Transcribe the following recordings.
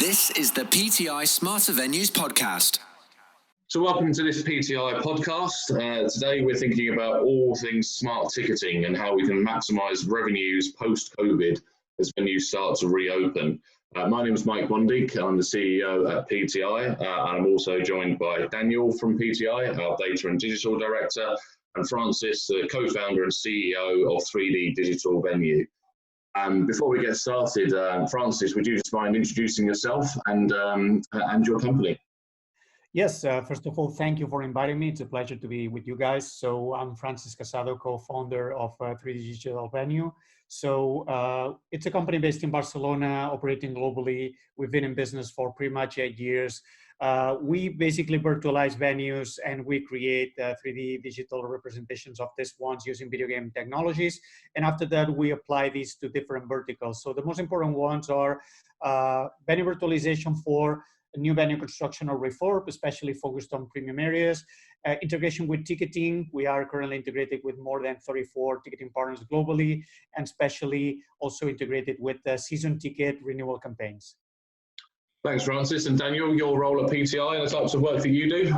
This is the PTI Smarter Venues podcast. So welcome to this PTI podcast. Today we're thinking about all things smart ticketing and how we can maximise revenues post-COVID as venues start to reopen. My name is Mike Bohndiek. I'm the CEO at PTI, and I'm also joined by Daniel from PTI, our Data and Digital Director, and Francis, the co-founder and CEO of 3D Digital Venue. Before we get started, Francis, would you just mind introducing yourself and your company? Yes, first of all, thank you for inviting me. It's a pleasure to be with you guys. So I'm Francis Casado, co-founder of 3D Digital Venue. So it's a company based in Barcelona, operating globally. We've been in business for pretty much 8 years. We basically virtualize venues and we create 3D digital representations of these ones using video game technologies. And after that, we apply these to different verticals. So the most important ones are venue virtualization for new venue construction or refurb, especially focused on premium areas. Integration with ticketing. We are currently integrated with more than 34 ticketing partners globally, and especially also integrated with the season ticket renewal campaigns. Thanks, Francis. And Daniel, your role at PTI and the types of work that you do?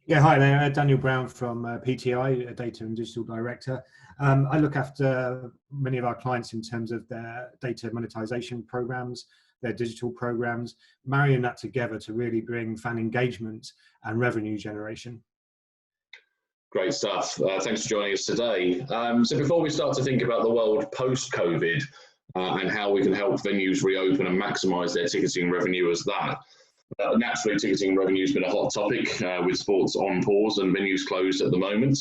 Yeah, hi there. Daniel Brown from PTI, Data and Digital Director. I look after many of our clients in terms of their data monetization programs, their digital programs, marrying that together to really bring fan engagement and revenue generation. Great stuff. Thanks for joining us today. So before we start to think about the world post-COVID and how we can help venues reopen and maximise their ticketing revenue as that, naturally ticketing revenue has been a hot topic with sports on pause and venues closed at the moment.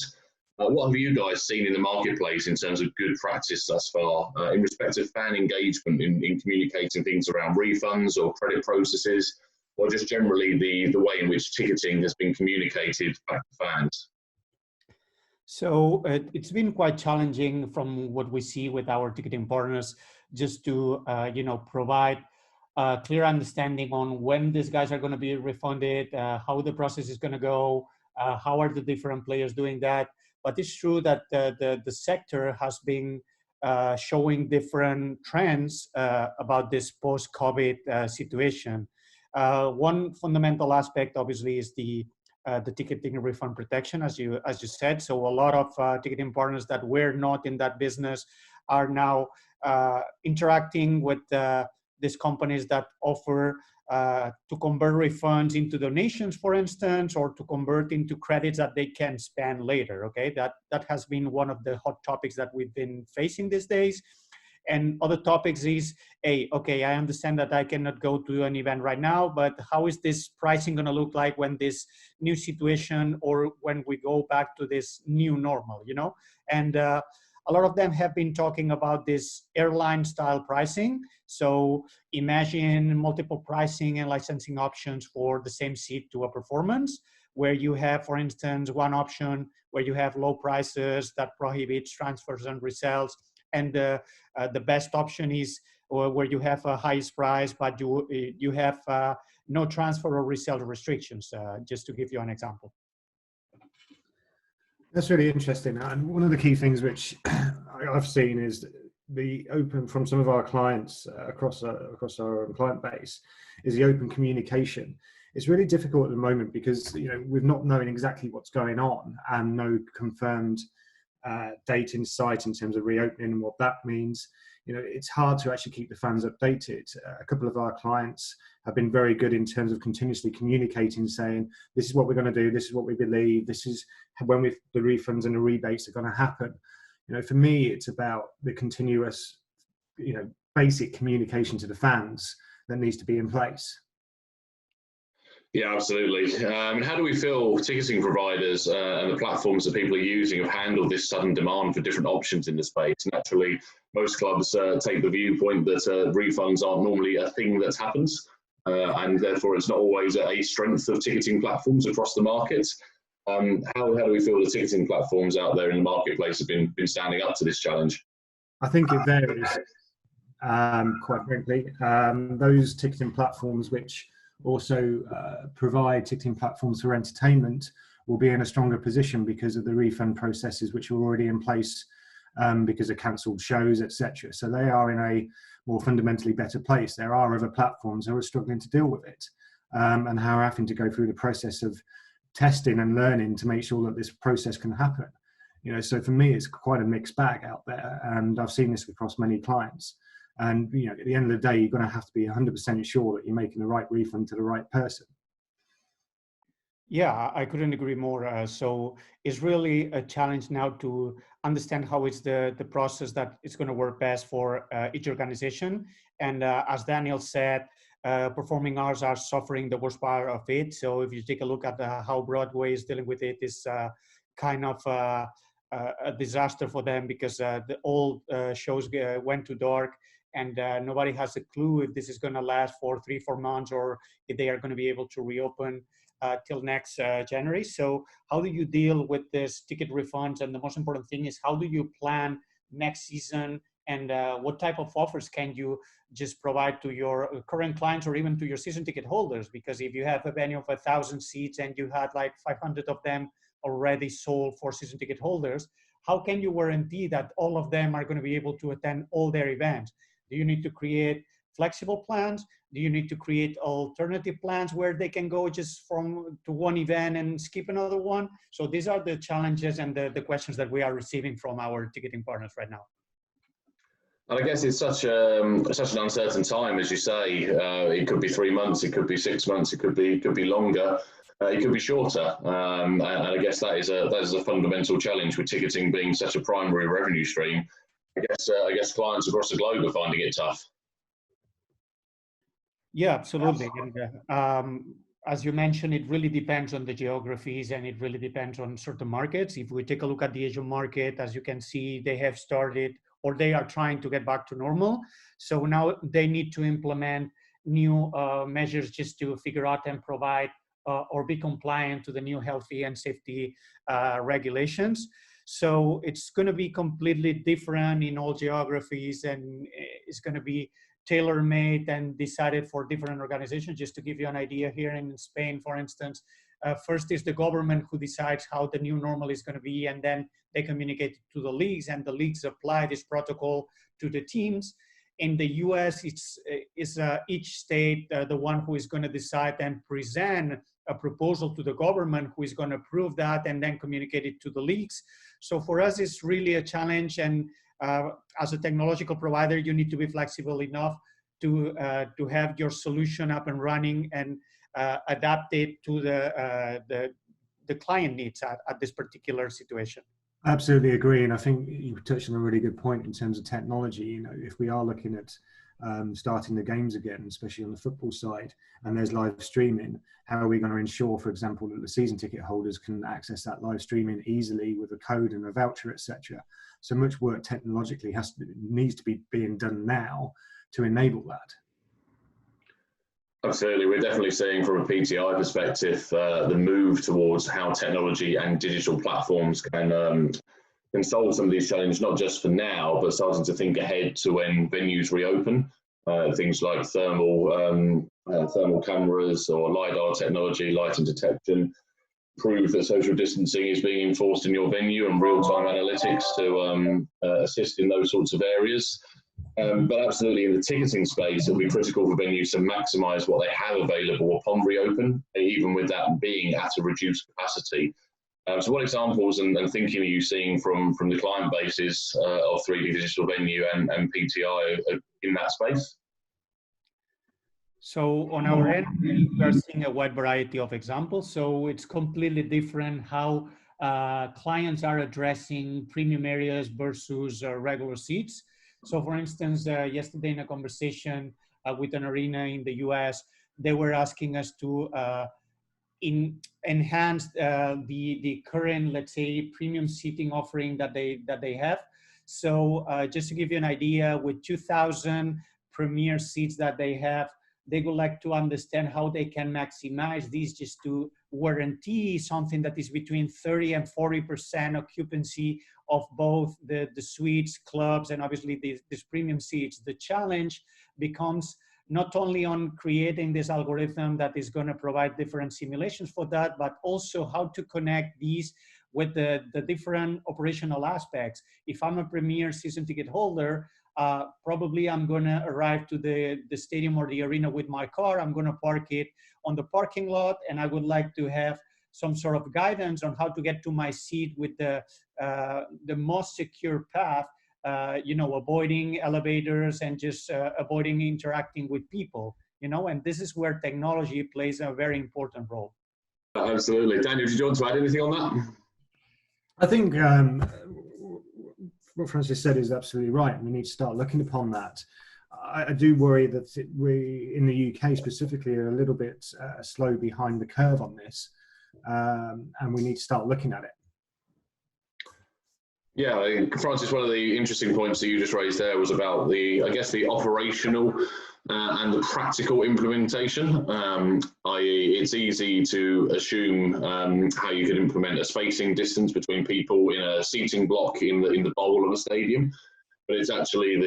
What have you guys seen in the marketplace in terms of good practice thus far in respect of fan engagement in communicating things around refunds or credit processes, or just generally the way in which ticketing has been communicated back to fans? So it's been quite challenging from what we see with our ticketing partners, just to provide a clear understanding on when these guys are going to be refunded, how the process is going to go, how are the different players doing that. But it's true that the sector has been showing different trends about this post-COVID situation. One fundamental aspect, obviously, is the ticketing refund protection, as you said. So a lot of ticketing partners that were not in that business are now interacting with these companies that offer to convert refunds into donations, for instance, or to convert into credits that they can spend later. Okay, that has been one of the hot topics that we've been facing these days. And other topics is, hey, okay, I understand that I cannot go to an event right now, but how is this pricing going to look like when this new situation or when we go back to this new normal, And a lot of them have been talking about this airline style pricing. So imagine multiple pricing and licensing options for the same seat to a performance, where you have, for instance, one option where you have low prices that prohibits transfers and resells. And the best option is where you have a highest price, but you have no transfer or resale restrictions, just to give you an example. That's really interesting. And one of the key things which I've seen is the open from some of our clients across our client base is the open communication. It's really difficult at the moment because we've not known exactly what's going on and no confirmed date in sight in terms of reopening and what that means. It's hard to actually keep the fans updated. A couple of our clients have been very good in terms of continuously communicating, saying, this is what we're going to do, this is what we believe, this is when the refunds and the rebates are going to happen. For me, it's about the continuous, basic communication to the fans that needs to be in place. Yeah, absolutely. How do we feel ticketing providers and the platforms that people are using have handled this sudden demand for different options in the space? Naturally, most clubs take the viewpoint that refunds aren't normally a thing that happens, and therefore it's not always a strength of ticketing platforms across the market. How do we feel the ticketing platforms out there in the marketplace have been standing up to this challenge? I think it varies, quite frankly. Those ticketing platforms which also provide ticketing platforms for entertainment will be in a stronger position because of the refund processes which are already in place because of cancelled shows, etc. So they are in a more fundamentally better place. There are other platforms who are struggling to deal with it, and how are having to go through the process of testing and learning to make sure that this process can happen. So for me, it's quite a mixed bag out there, and I've seen this across many clients. And at the end of the day, you're going to have to be 100% sure that you're making the right refund to the right person. Yeah, I couldn't agree more. So it's really a challenge now to understand how it's the process that is going to work best for each organization. And as Daniel said, performing arts are suffering the worst part of it. So if you take a look at how Broadway is dealing with it, it's kind of a disaster for them, because the old shows went too dark, and nobody has a clue if this is going to last for 3-4 months, or if they are going to be able to reopen till next January. So how do you deal with this ticket refunds? And the most important thing is, how do you plan next season? And what type of offers can you just provide to your current clients, or even to your season ticket holders? Because if you have a venue of 1,000 seats and you had like 500 of them already sold for season ticket holders, how can you guarantee that all of them are going to be able to attend all their events? Do you need to create flexible plans? Do you need to create alternative plans where they can go just to one event and skip another one? So these are the challenges and the questions that we are receiving from our ticketing partners right now. And I guess it's such an uncertain time, as you say. It could be 3 months, it could be 6 months, it could be longer, it could be shorter. And I guess that is a fundamental challenge with ticketing being such a primary revenue stream. I guess clients across the globe are finding it tough. Yeah, absolutely. And as you mentioned, it really depends on the geographies, and it really depends on certain markets. If we take a look at the Asian market, as you can see, they have started, or they are trying to get back to normal. So now they need to implement new measures just to figure out and provide or be compliant to the new healthy and safety regulations. So it's going to be completely different in all geographies, and it's going to be tailor-made and decided for different organizations. Just to give you an idea, here in Spain, for instance, first is the government who decides how the new normal is going to be, and then they communicate it to the leagues, and the leagues apply this protocol to the teams. In the US, it's each state the one who is going to decide and present a proposal to the government, who is going to approve that and then communicate it to the leagues. So for us, it's really a challenge. And as a technological provider, you need to be flexible enough to have your solution up and running and adapt it to the client needs at this particular situation. Absolutely agree, and I think you touched on a really good point in terms of technology. If we are looking at starting the games again, especially on the football side, and there's live streaming, how are we going to ensure, for example, that the season ticket holders can access that live streaming easily with a code and a voucher, etc.? So much work technologically needs to be being done now to enable that. Absolutely. We're definitely seeing from a PTI perspective the move towards how technology and digital platforms can solve some of these challenges, not just for now, but starting to think ahead to when venues reopen. Things like thermal cameras or LiDAR technology, lighting detection, prove that social distancing is being enforced in your venue, and real-time analytics to assist in those sorts of areas. But absolutely, in the ticketing space, it'll be critical for venues to maximise what they have available upon reopen, even with that being at a reduced capacity. So what examples and thinking are you seeing from the client bases of 3D Digital Venue and PTI in that space? So on our end, we are seeing a wide variety of examples. So it's completely different how clients are addressing premium areas versus regular seats. So for instance, yesterday in a conversation with an arena in the US, they were asking us to enhance the current, let's say, premium seating offering that they have. So just to give you an idea, with 2,000 premier seats that they have, they would like to understand how they can maximize these just to guarantee something that is between 30 and 40% occupancy of both the suites, clubs, and obviously these premium seats. The challenge becomes not only on creating this algorithm that is going to provide different simulations for that, but also how to connect these with the different operational aspects. If I'm a premier season ticket holder, probably I'm going to arrive to the stadium or the arena with my car. I'm going to park it on the parking lot, and I would like to have some sort of guidance on how to get to my seat with the most secure path, avoiding elevators and just avoiding interacting with people, and this is where technology plays a very important role. Absolutely. Daniel, did you want to add anything on that? I think what Francis said is absolutely right. We need to start looking upon that. I do worry that we, in the UK specifically, are a little bit slow behind the curve on this, and we need to start looking at it. Yeah, Francis, one of the interesting points that you just raised there was about the operational and the practical implementation, i.e. it's easy to assume how you can implement a spacing distance between people in a seating block in the bowl of a stadium, but it's actually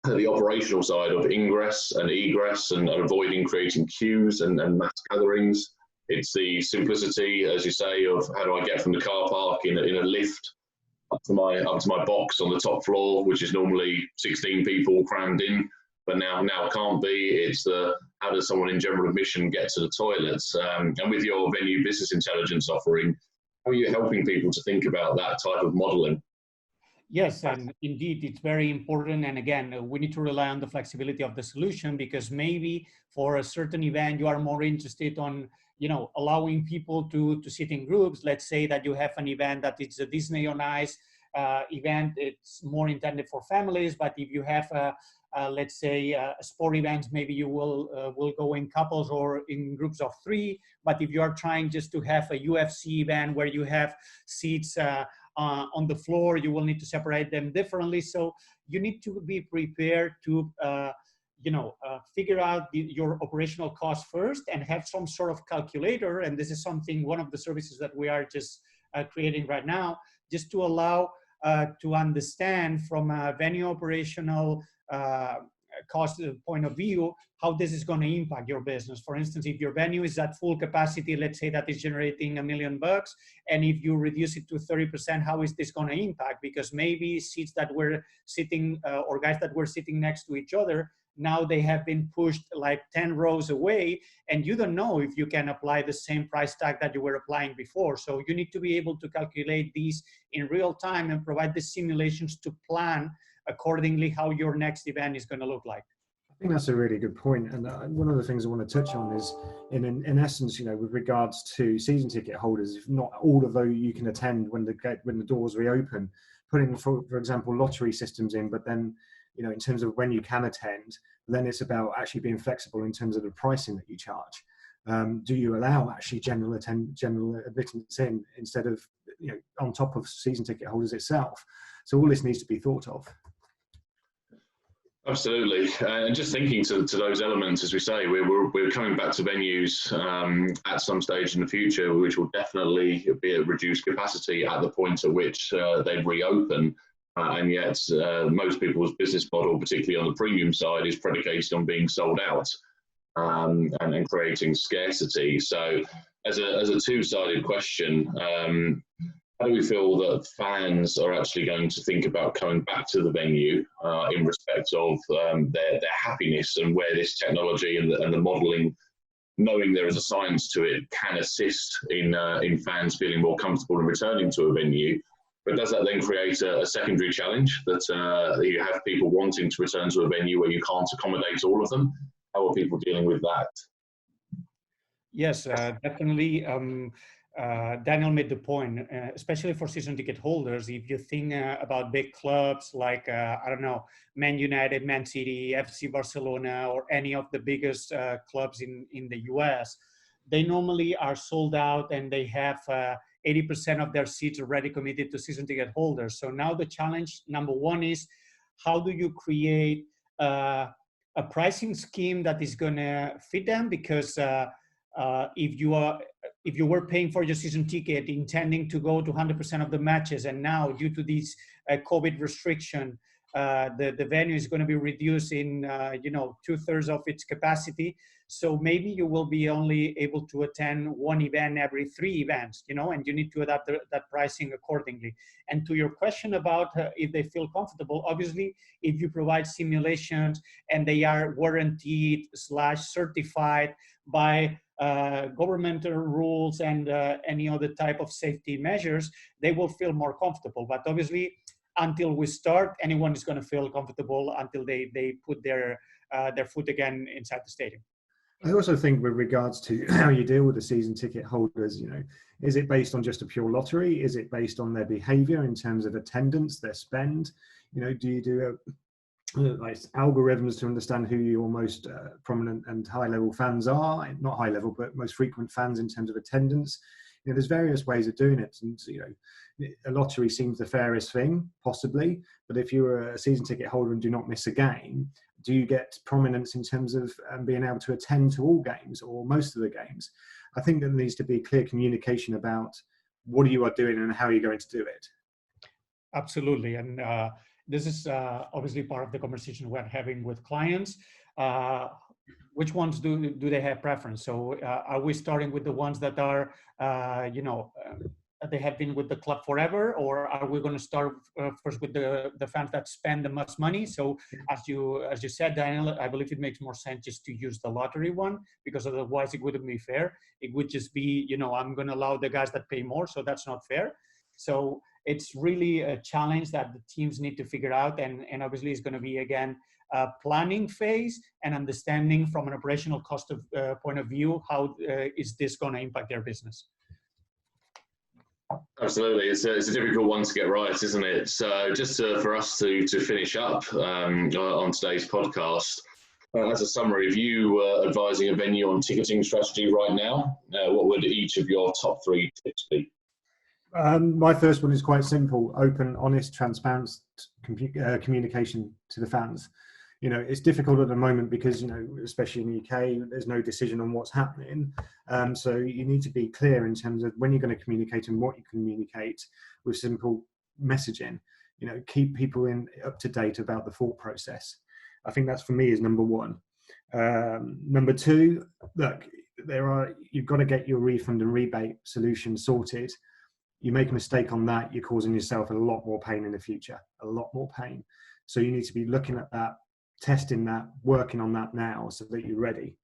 the operational side of ingress and egress and avoiding creating queues and mass gatherings. It's the simplicity, as you say, of how do I get from the car park in a lift up to my box on the top floor, which is normally 16 people crammed in, but now it can't be. It's how does someone in general admission get to the toilets? And with your venue business intelligence offering, how are you helping people to think about that type of modeling? Yes, and indeed, it's very important. And again, we need to rely on the flexibility of the solution, because maybe for a certain event, you are more interested on, allowing people to sit in groups. Let's say that you have an event that it's a Disney on Ice event. It's more intended for families. But if you have, let's say, sport events, maybe you will go in couples or in groups of 3. But if you are trying just to have a UFC event where you have seats on the floor, you will need to separate them differently. So you need to be prepared to figure out your operational costs first and have some sort of calculator. And this is one of the services that we are just creating right now, just to allow to understand from a venue operational cost point of view, how this is going to impact your business. For instance, if your venue is at full capacity, let's say that is generating $1 million, and if you reduce it to 30%, how is this going to impact? Because maybe seats that were sitting or guys that were sitting next to each other, now they have been pushed like 10 rows away, and you don't know if you can apply the same price tag that you were applying before. So you need to be able to calculate these in real time and provide the simulations to plan accordingly how your next event is going to look like. I think that's a really good point. And one of the things I want to touch on is, in essence, with regards to season ticket holders, if not all of those you can attend when the doors reopen, putting, for example, lottery systems in, but then, in terms of when you can attend, then it's about actually being flexible in terms of the pricing that you charge. Do you allow actually general admittance in instead of, on top of season ticket holders itself? So all this needs to be thought of. Absolutely, and just thinking to those elements, as we say, we're coming back to venues at some stage in the future, which will definitely be at reduced capacity at the point at which they reopen, and yet most people's business model, particularly on the premium side, is predicated on being sold out and creating scarcity. So, as a two-sided question. How do we feel that fans are actually going to think about coming back to the venue in respect of their happiness, and where this technology and the modelling, knowing there is a science to it, can assist in fans feeling more comfortable in returning to a venue? But does that then create a secondary challenge that you have people wanting to return to a venue where you can't accommodate all of them? How are people dealing with that? Yes, definitely. Daniel made the point, especially for season ticket holders. If you think about big clubs like, I don't know, Man United, Man City, FC Barcelona, or any of the biggest clubs in the US, they normally are sold out, and they have 80% of their seats already committed to season ticket holders. So now the challenge, number one, is how do you create a pricing scheme that is going to fit them? Because if you were paying for your season ticket intending to go to 100% of the matches, and now due to these COVID restriction, the venue is going to be reduced in 2/3 of its capacity. So maybe you will be only able to attend one event every 3 events, and you need to adapt that pricing accordingly. And to your question about if they feel comfortable, obviously, if you provide simulations and they are warranted / certified by governmental rules and any other type of safety measures, they will feel more comfortable. But obviously, until we start, anyone is going to feel comfortable until they put their foot again inside the stadium. I also think with regards to how you deal with the season ticket holders, is it based on just a pure lottery? Is it based on their behavior in terms of attendance, their spend? Do you do like algorithms to understand who your most prominent and high level fans are? Not high level, but most frequent fans in terms of attendance. There's various ways of doing it. And, a lottery seems the fairest thing, possibly. But if you're a season ticket holder and do not miss a game, do you get prominence in terms of being able to attend to all games or most of the games? I think there needs to be clear communication about what you are doing and how you're going to do it. Absolutely. And this is obviously part of the conversation we're having with clients. Which ones do they have preference? So are we starting with the ones that are, they have been with the club forever, or are we going to start first with the fans that spend the most money? So as you said, Daniel, I believe it makes more sense just to use the lottery one, because otherwise it wouldn't be fair. It would just be, I'm going to allow the guys that pay more, so that's not fair. So it's really a challenge that the teams need to figure out, and obviously it's going to be, again, a planning phase and understanding from an operational cost of point of view, how is this going to impact their business. Absolutely, it's a difficult one to get right, isn't it? So just for us to finish up on today's podcast, as a summary, if you were advising a venue on ticketing strategy right now, what would each of your top 3 tips be? My first one is quite simple: open, honest, transparent communication to the fans. It's difficult at the moment because, especially in the UK, there's no decision on what's happening. So you need to be clear in terms of when you're going to communicate and what you communicate with simple messaging. Keep people up to date about the thought process. I think that's, for me, is number 1. Number 2, look, you've got to get your refund and rebate solution sorted. You make a mistake on that, you're causing yourself a lot more pain in the future, a lot more pain. So you need to be looking at that, testing that, working on that now so that you're ready.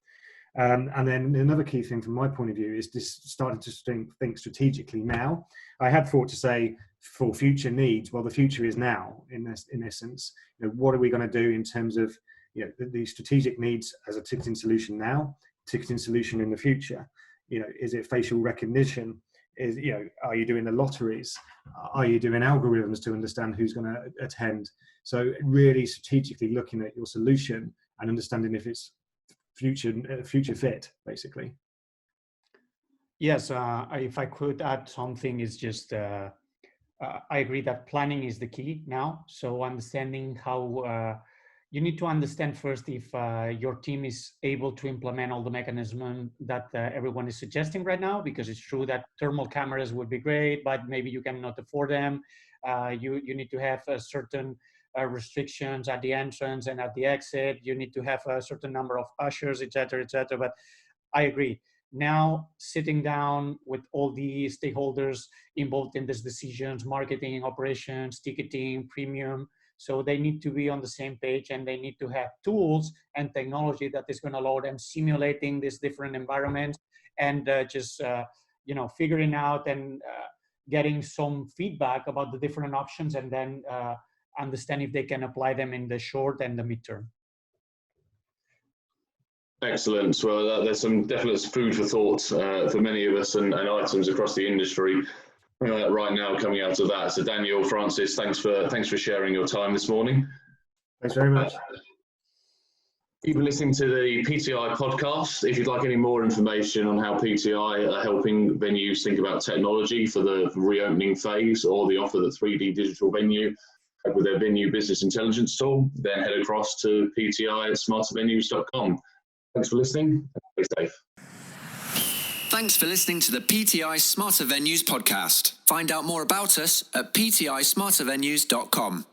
And then another key thing from my point of view is just starting to think strategically now. I had thought to say for future needs. Well, the future is now, in essence. What are we going to do in terms of the strategic needs as a ticketing solution now, ticketing solution in the future? Is it facial recognition? Are you doing the lotteries? Are you doing algorithms to understand who's going to attend? So really strategically looking at your solution and understanding if it's future fit, basically. Yes, if I could add something, is just I agree that planning is the key now. So understanding how you need to understand first if your team is able to implement all the mechanism that everyone is suggesting right now, because it's true that thermal cameras would be great, but maybe you cannot afford them. You need to have a certain restrictions at the entrance and at the exit. You need to have a certain number of ushers, etc., etc. But I agree. Now, sitting down with all the stakeholders involved in these decisions, marketing, operations, ticketing, premium, so they need to be on the same page, and they need to have tools and technology that is going to allow them simulating these different environments and figuring out and getting some feedback about the different options, and then understand if they can apply them in the short and the midterm. Excellent. Well, there's some definite food for thought for many of us and items across the industry right now coming out of that. So Daniel, Francis, thanks for sharing your time this morning. Thanks very much. You've been listening to the PTI podcast. If you'd like any more information on how PTI are helping venues think about technology for the reopening phase, or the offer that 3D Digital Venue with their venue business intelligence tool, then head across to PTI@smartervenues.com. Thanks for listening. Stay safe. Thanks for listening to the PTI Smarter Venues podcast. Find out more about us at PTISmartervenues.com.